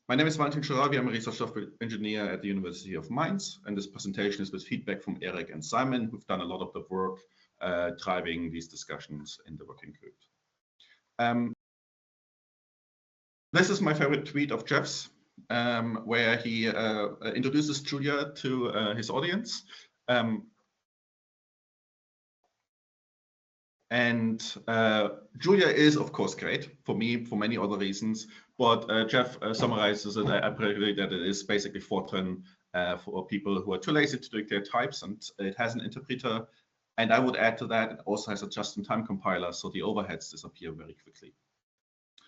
My name is Valentin Churavy. I'm a research software engineer at the University of Mainz, and this presentation is with feedback from Eric and Simon, who've done a lot of the work driving these discussions in the working group. This is my favorite tweet of Jeff's, where he introduces Julia to his audience. Julia is, of course, great for me for many other reasons, but Jeff summarizes it appropriately that it is basically Fortran for people who are too lazy to declare types, and it has an interpreter. And I would add to that, it also has a just-in-time compiler, so the overheads disappear very quickly.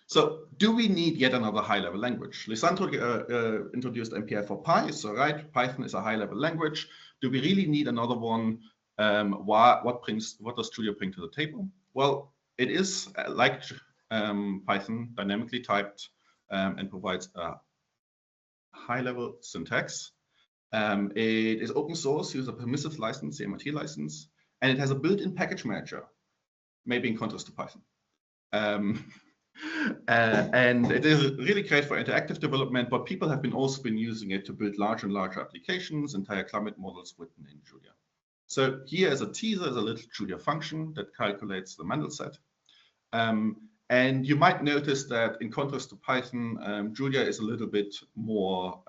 So do we need yet another high-level language? Lisandro introduced MPI for Pi, so right, Python is a high-level language. Do we really need another one? What does Julia bring to the table? Well, it is like Python, dynamically typed, and provides a high-level syntax. It is open source, uses a permissive license, the MIT license, and it has a built-in package manager, maybe in contrast to Python. And it is really great for interactive development, but people have also been using it to build larger and larger applications, entire climate models written in Julia. So here as a teaser is a little Julia function that calculates the Mendel set. And you might notice that in contrast to Python, Julia is a little bit more,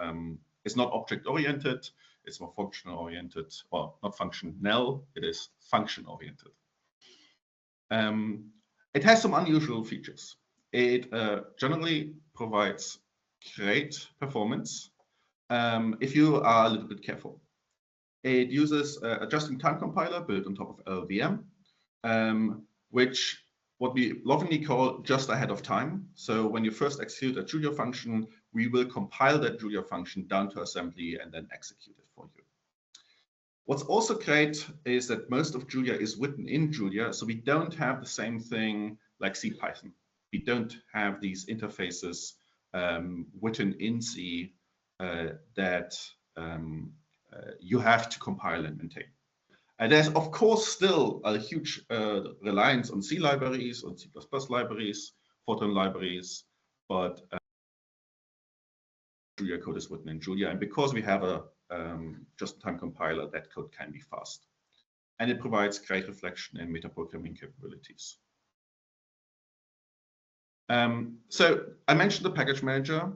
it's not object-oriented, it's more function-oriented, or not functional, it is function-oriented. It has some unusual features. It generally provides great performance if you are a little bit careful. It uses a just-in-time compiler built on top of LLVM, which what we lovingly call just ahead of time. So when you first execute a Julia function, we will compile that Julia function down to assembly and then execute it for you. What's also great is that most of Julia is written in Julia, so we don't have the same thing like C Python. We don't have these interfaces written in C that you have to compile and maintain. And there's, of course, still a huge reliance on C libraries, on C++ libraries, Fortran libraries, but Julia code is written in Julia. And because we have a just-in-time compiler, that code can be fast. And it provides great reflection and metaprogramming capabilities. So I mentioned the package manager.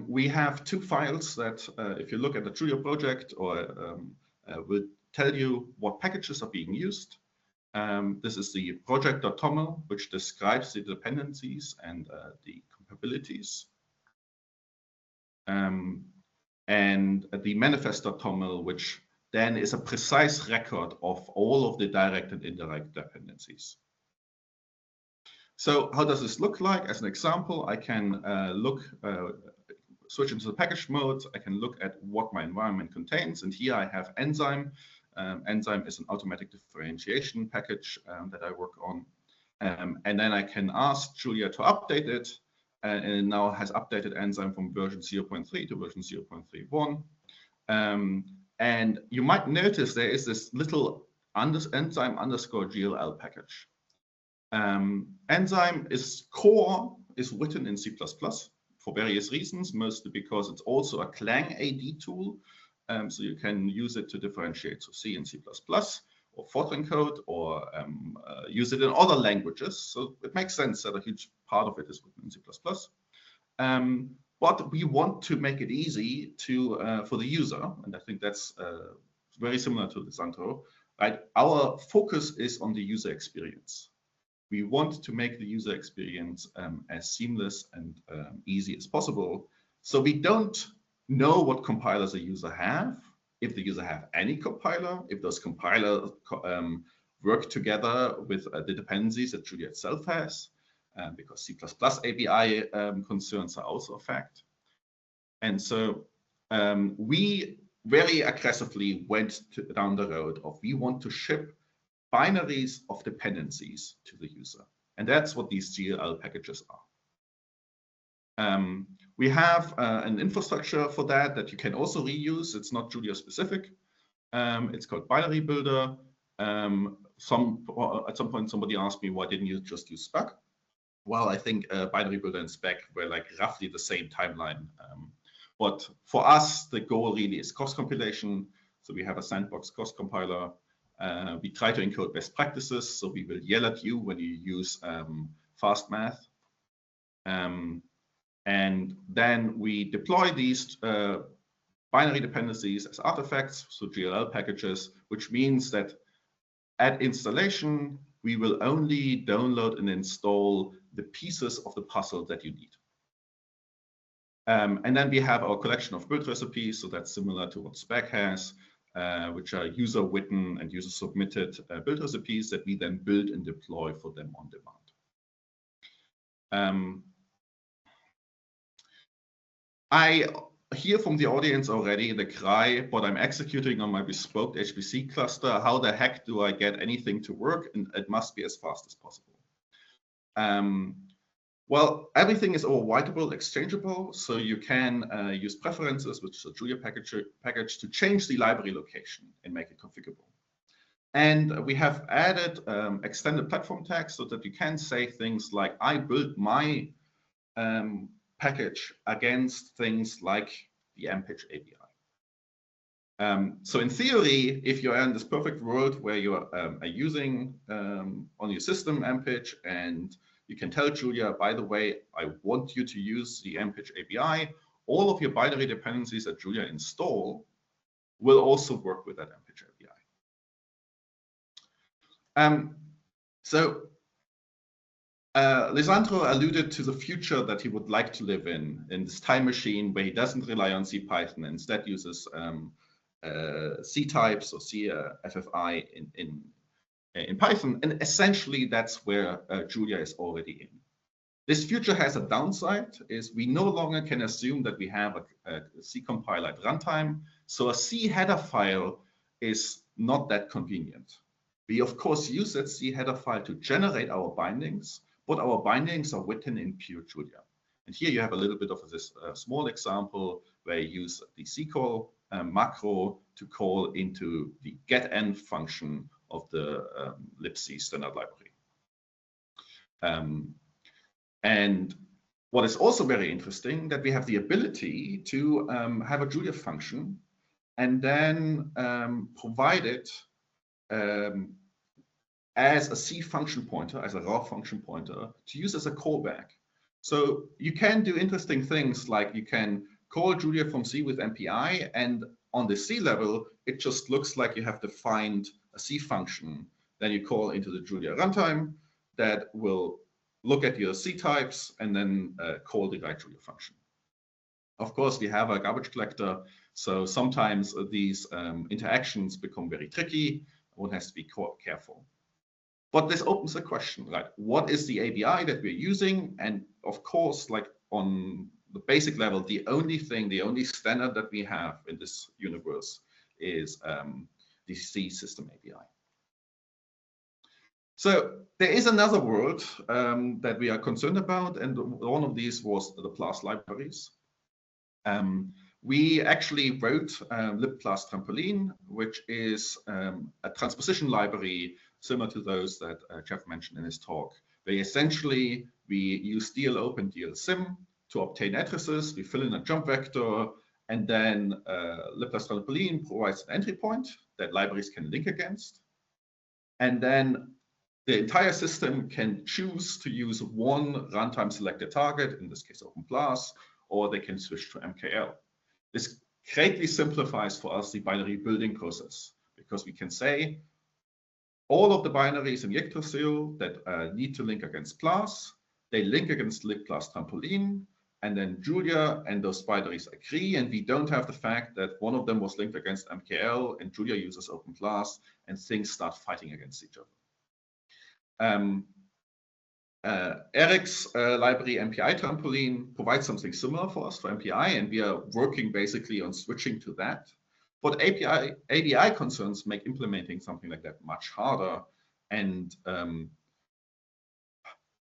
We have two files that, if you look at the Julia project, or will tell you what packages are being used. This is the project.toml, which describes the dependencies and the compatibilities. And the manifest.toml, which then is a precise record of all of the direct and indirect dependencies. So how does this look like? As an example, I can switch into the package mode. I can look at what my environment contains. And here I have Enzyme. Enzyme is an automatic differentiation package that I work on. And then I can ask Julia to update it. And it now has updated Enzyme from version 0.3 to version 0.31. And you might notice there is this little enzyme underscore GLL package. Enzyme core is written in C++ for various reasons, mostly because it's also a Clang AD tool. So you can use it to differentiate to C and C++, or Fortran code, or use it in other languages. So it makes sense that a huge part of it is written in C++. But we want to make it easy for the user, and I think that's very similar to Lisandro, right? Our focus is on the user experience. We want to make the user experience as seamless and easy as possible. So we don't know what compilers a user have, if the user have any compiler, if those compilers work together with the dependencies that Julia itself has, because C++ API concerns are also a fact. And so we very aggressively went down the road of we want to ship binaries of dependencies to the user. And that's what these GLL packages are. We have an infrastructure for that you can also reuse. It's not Julia specific. It's called Binary Builder. At some point, somebody asked me, why didn't you just use Spec? well, I think binary builder and spec were like roughly the same timeline. But for us, the goal really is cost compilation. So we have a sandbox cost compiler. We try to encode best practices. So we will yell at you when you use fast math. And then we deploy these binary dependencies as artifacts, so GLL packages, which means that at installation, we will only download and install the pieces of the puzzle that you need. And then we have our collection of build recipes, so that's similar to what spec has, which are user-written and user-submitted build recipes that we then build and deploy for them on demand. I hear from the audience already the cry, but I'm executing on my bespoke HPC cluster. How the heck do I get anything to work? And it must be as fast as possible. Well, everything is overwritable, exchangeable, so you can use preferences, which is a Julia package, to change the library location and make it configurable. And we have added extended platform tags so that you can say things like, I built my package against things like the MPitch API. So in theory, if you're in this perfect world where you're using on your system MPitch, and you can tell Julia, by the way, I want you to use the MPitch API, all of your binary dependencies that Julia install will also work with that MPitch API. Lisandro alluded to the future that he would like to live in this time machine where he doesn't rely on CPython and instead uses C types or CFFI in Python. And essentially, that's where Julia is already in. This future has a downside, is we no longer can assume that we have a C compiler at runtime. So a C header file is not that convenient. We, of course, use that C header file to generate our bindings, but our bindings are written in pure Julia. And here you have a little bit of this small example where you use the ccall macro to call into the getEnd function of the libc standard library. And what is also very interesting, that we have the ability to have a Julia function and then provide it as a C function pointer, as a raw function pointer, to use as a callback. So you can do interesting things like you can call Julia from C with MPI, and on the C level, it just looks like you have defined a C function. Then you call into the Julia runtime that will look at your C types and then call the right Julia function. Of course, we have a garbage collector, so sometimes these interactions become very tricky. One has to be careful. But this opens the question, right? What is the API that we're using? And of course, like on the basic level, the only standard that we have in this universe is the C system API. So there is another world that we are concerned about, and one of these was the class libraries. We actually wrote libclass trampoline, which is a transposition library similar to those that Jeff mentioned in his talk, where essentially we use DLOp and DLSim to obtain addresses. We fill in a jump vector, and then libclass trampoline provides an entry point that libraries can link against. And then the entire system can choose to use one runtime selected target, in this case OpenClass, or they can switch to MKL. This greatly simplifies for us the binary building process, because we can say all of the binaries in Yggdrasil that need to link against class, they link against libclass trampoline, and then Julia and those binaries agree, and we don't have the fact that one of them was linked against MKL and Julia uses OpenClass, and things start fighting against each other. Eric's library MPI trampoline provides something similar for us for MPI, and we are working basically on switching to that. But API concerns make implementing something like that much harder, and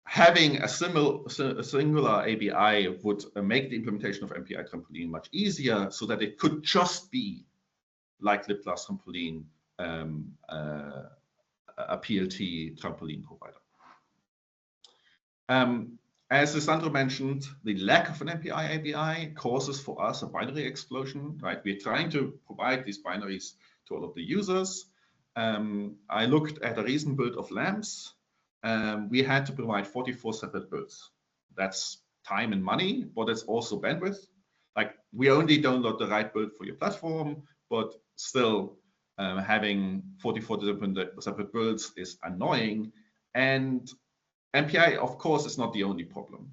having a singular API would make the implementation of MPI trampoline much easier, so that it could just be like libclass trampoline, a PLT trampoline provider. As Sandro mentioned, the lack of an MPI API causes for us a binary explosion, right? We're trying to provide these binaries to all of the users. I looked at a recent build of LAMPS. We had to provide 44 separate builds. That's time and money, but it's also bandwidth. Like, we only download the right build for your platform, but still having 44 different separate builds is annoying. And MPI, of course, is not the only problem.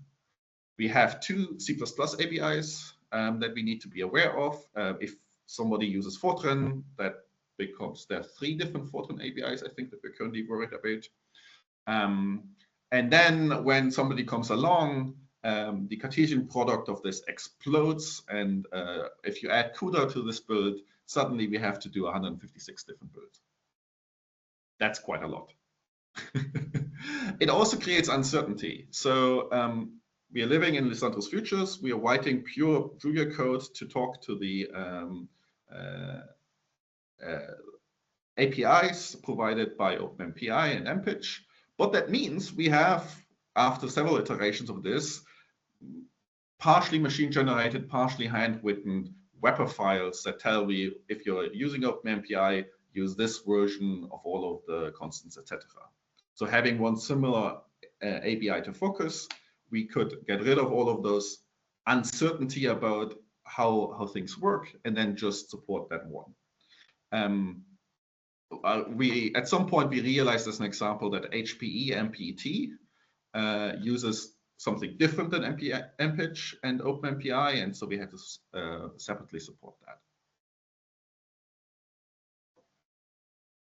We have two C++ APIs that we need to be aware of. If somebody uses Fortran, that becomes, there are 3 different Fortran APIs, I think, that we're currently worried about. And then when somebody comes along, the Cartesian product of this explodes. And if you add CUDA to this build, suddenly we have to do 156 different builds. That's quite a lot. It also creates uncertainty. So we are living in Lisandro's futures. We are writing pure Julia code to talk to the APIs provided by OpenMPI and MPitch. But that means we have, after several iterations of this, partially machine-generated, partially handwritten wrapper files that tell me, if you're using OpenMPI, use this version of all of the constants, etc. So having one similar API to focus, we could get rid of all of those uncertainty about how things work, and then just support that one. At some point, we realized as an example that HPE MPET uses something different than MPitch and OpenMPI, and so we had to separately support that.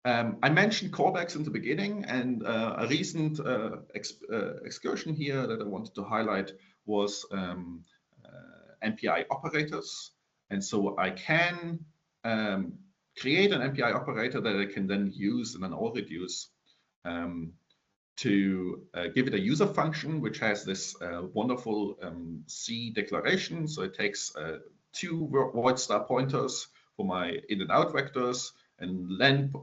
I mentioned callbacks in the beginning, and a recent excursion here that I wanted to highlight was MPI operators. And so I can create an MPI operator that I can then use in an all-reduce to give it a user function, which has this wonderful C declaration. So it takes 2 void star pointers for my in and out vectors, and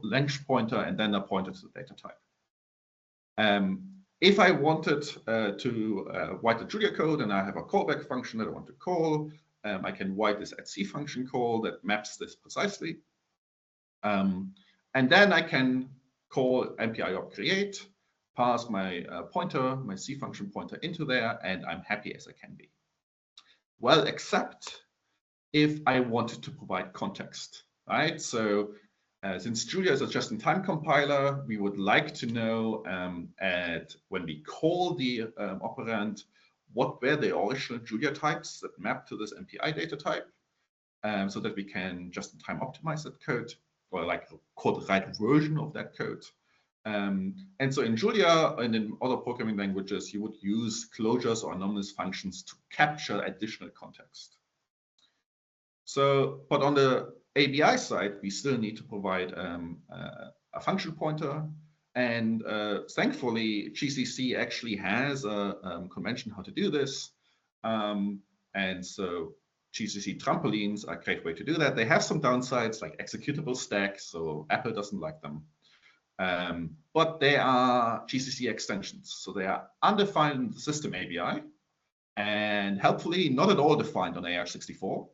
length pointer, and then a pointer to the data type. If I wanted to write the Julia code and I have a callback function that I want to call, I can write this at C function call that maps this precisely. And then I can call MPI op create, pass my pointer, my C function pointer into there, and I'm happy as I can be. Well, except if I wanted to provide context, right? So since Julia is a just-in-time compiler, we would like to know when we call the operand, what were the original Julia types that map to this MPI data type, so that we can just-in-time optimize that code, or like code the right version of that code. And so in Julia and in other programming languages, you would use closures or anomalous functions to capture additional context. So, but on the ABI side, we still need to provide a function pointer, and thankfully GCC actually has a convention how to do this, and so GCC trampolines are a great way to do that. They have some downsides like executable stack, so Apple doesn't like them, but they are GCC extensions, so they are undefined in the system ABI, and helpfully not at all defined on AR64.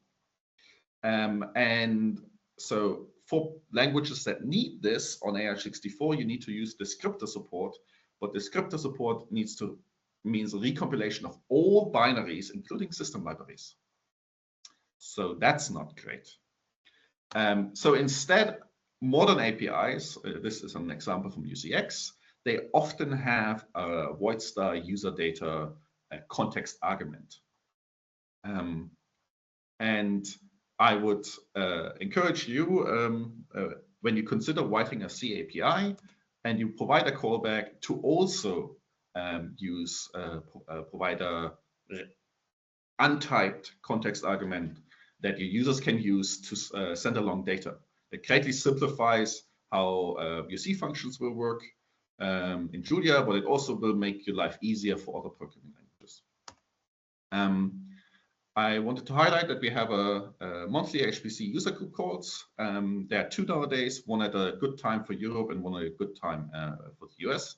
And so for languages that need this on AR64, you need to use descriptor support, but descriptor support means recompilation of all binaries, including system libraries. So that's not great. So instead, modern APIs, this is an example from UCX, they often have a void star user data context argument. And I would encourage you, when you consider writing a C API and you provide a callback, to also provide a untyped context argument that your users can use to send along data. It greatly simplifies how your C functions will work in Julia, but it also will make your life easier for other programming languages. I wanted to highlight that we have a monthly HPC user group calls. There are 2 nowadays, one at a good time for Europe and one at a good time for the US.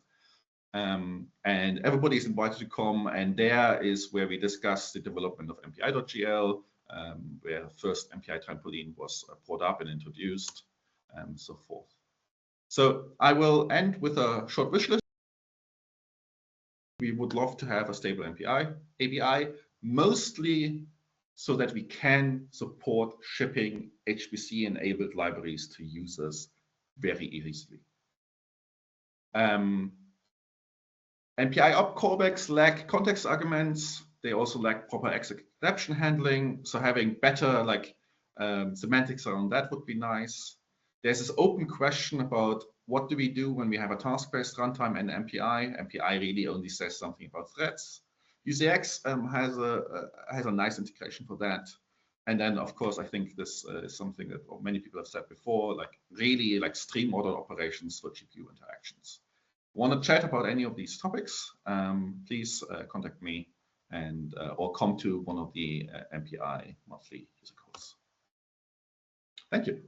And everybody is invited to come, and there is where we discuss the development of MPI.gl, where first MPI trampoline was brought up and introduced, and so forth. So I will end with a short wish list. We would love to have a stable MPI API, mostly so that we can support shipping HPC-enabled libraries to users very easily. MPI op callbacks lack context arguments. They also lack proper exception handling. So having better semantics around that would be nice. There's this open question about what do we do when we have a task-based runtime and MPI. MPI really only says something about threads. UCX has a nice integration for that. And then, of course, I think this is something that many people have said before, really stream order operations for GPU interactions. Want to chat about any of these topics? Please contact me and or come to one of the MPI monthly user calls. Thank you.